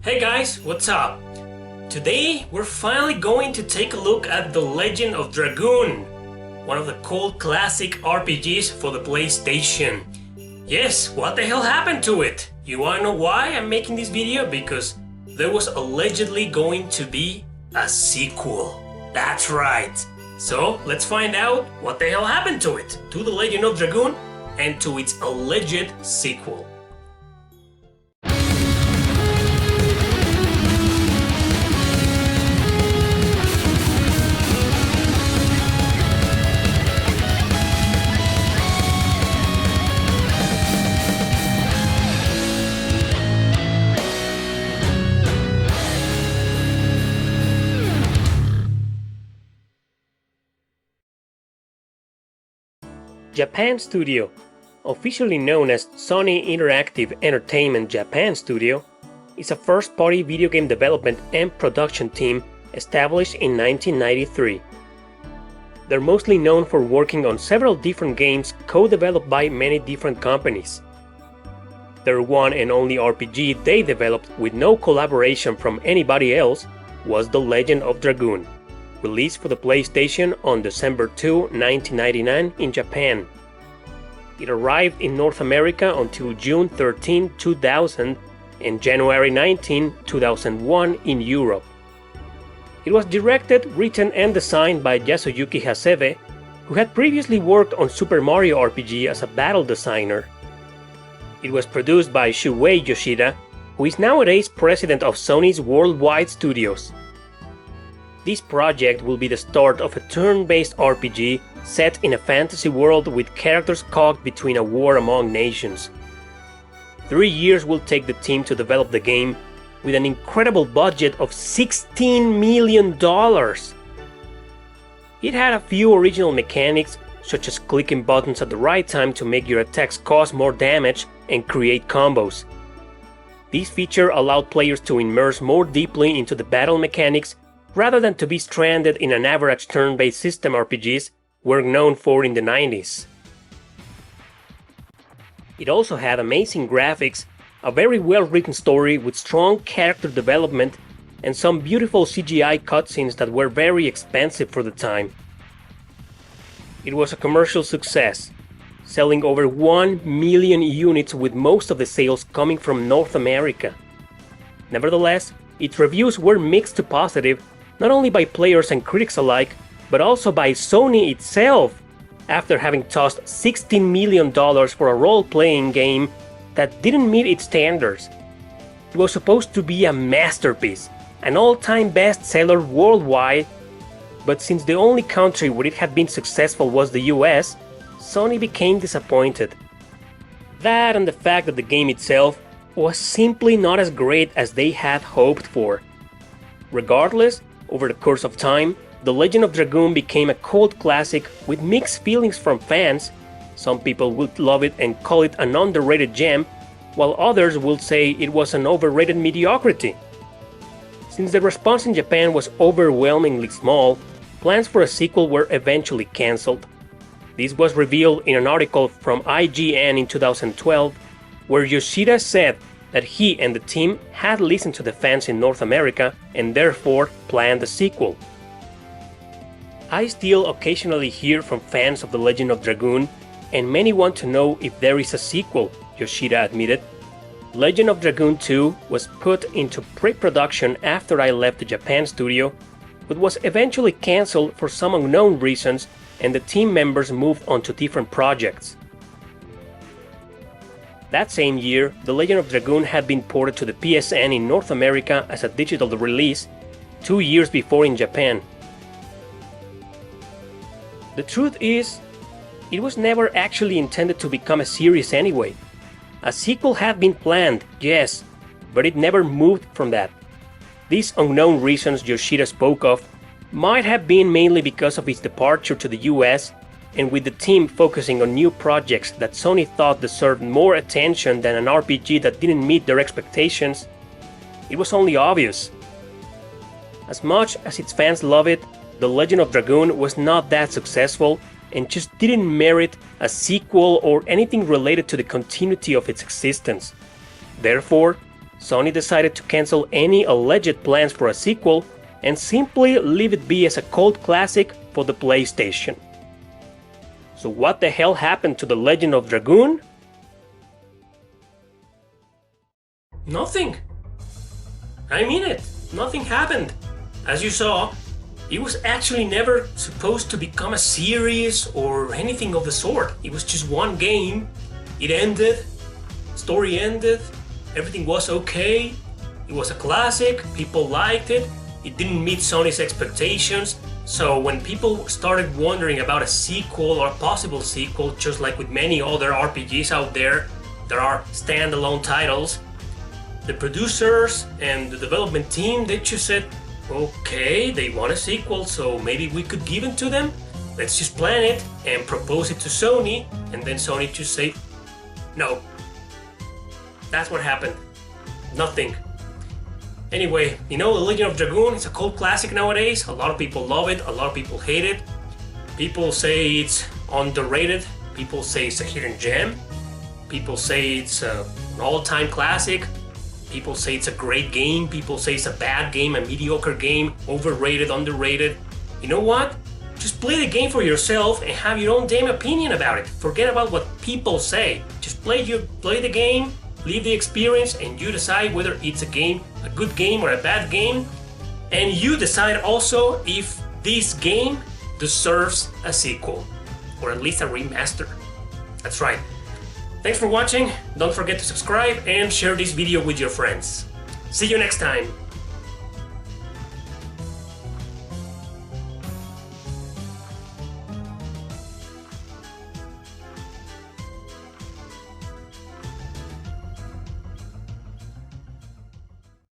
Hey guys, what's up? Today we're finally going to take a look at The Legend of Dragoon, one of the cult classic RPGs for the PlayStation. Yes, what the hell happened to it? You wanna know why I'm making this video? Because there was allegedly going to be a sequel. That's right. So let's find out what the hell happened to it, to The Legend of Dragoon, and to its alleged sequel. Japan Studio, officially known as Sony Interactive Entertainment Japan Studio, is a first-party video game development and production team established in 1993. They're mostly known for working on several different games co-developed by many different companies. Their one and only RPG they developed with no collaboration from anybody else was The Legend of Dragoon, released for the PlayStation on December 2, 1999 in Japan. It arrived in North America until June 13, 2000 and January 19, 2001 in Europe. It was directed, written and designed by Yasuyuki Hasebe, who had previously worked on Super Mario RPG as a battle designer. It was produced by Shuei Yoshida, who is nowadays president of Sony's worldwide studios. This project will be the start of a turn-based RPG set in a fantasy world with characters caught between a war among nations. 3 years will take the team to develop the game, with an incredible budget of $16 million. It had a few original mechanics, such as clicking buttons at the right time to make your attacks cause more damage and create combos. This feature allowed players to immerse more deeply into the battle mechanics rather than to be stranded in an average turn-based system RPGs were known for in the 90s. It also had amazing graphics, a very well-written story with strong character development, and some beautiful CGI cutscenes that were very expensive for the time. It was a commercial success, selling over 1 million units, with most of the sales coming from North America. Nevertheless, its reviews were mixed to positive, not only by players and critics alike, but also by Sony itself, after having tossed $16 million for a role-playing game that didn't meet its standards. It was supposed to be a masterpiece, an all-time bestseller worldwide, but since the only country where it had been successful was the US, Sony became disappointed. That and the fact that the game itself was simply not as great as they had hoped for. Regardless, over the course of time, The Legend of Dragoon became a cult classic with mixed feelings from fans. Some people would love it and call it an underrated gem, while others will say it was an overrated mediocrity. Since the response in Japan was overwhelmingly small, plans for a sequel were eventually cancelled. This was revealed in an article from IGN in 2012, where Yoshida said that he and the team had listened to the fans in North America and therefore planned a sequel. I still occasionally hear from fans of The Legend of Dragoon, and many want to know if there is a sequel, Yoshida admitted. Legend of Dragoon 2 was put into pre-production after I left the Japan studio, but was eventually cancelled for some unknown reasons, and the team members moved on to different projects. That same year, The Legend of Dragoon had been ported to the PSN in North America as a digital release, 2 years before in Japan. The truth is, it was never actually intended to become a series anyway. A sequel had been planned, yes, but it never moved from that. These unknown reasons Yoshida spoke of might have been mainly because of his departure to the US, and with the team focusing on new projects that Sony thought deserved more attention than an RPG that didn't meet their expectations. It was only obvious. As much as its fans love it, The Legend of Dragoon was not that successful and just didn't merit a sequel or anything related to the continuity of its existence. Therefore, Sony decided to cancel any alleged plans for a sequel and simply leave it be as a cult classic for the PlayStation. So what the hell happened to the Legend of Dragoon? Nothing. I mean it. Nothing happened. As you saw, it was actually never supposed to become a series or anything of the sort. It was just one game. It ended. Story ended. Everything was okay. It was a classic. People liked it. It didn't meet Sony's expectations. So when people started wondering about a sequel or a possible sequel, just like with many other RPGs out there, there are standalone titles. The producers and the development team, they just said, okay, they want a sequel, so maybe we could give it to them. Let's just plan it and propose it to Sony, and then Sony just say, no. That's what happened. Nothing. Anyway, you know, The Legend of Dragoon is a cult classic nowadays. A lot of people love it, a lot of people hate it. People say it's underrated. People say it's a hidden gem. People say it's an all-time classic. People say it's a great game. People say it's a bad game, a mediocre game, overrated, underrated. You know what? Just play the game for yourself and have your own damn opinion about it. Forget about what people say. Just play the game, live the experience, and you decide whether it's a good game or a bad game. And you decide also if this game deserves a sequel, or at least a remaster. That's right. Thanks for watching. Don't forget to subscribe and share this video with your friends. See you next time.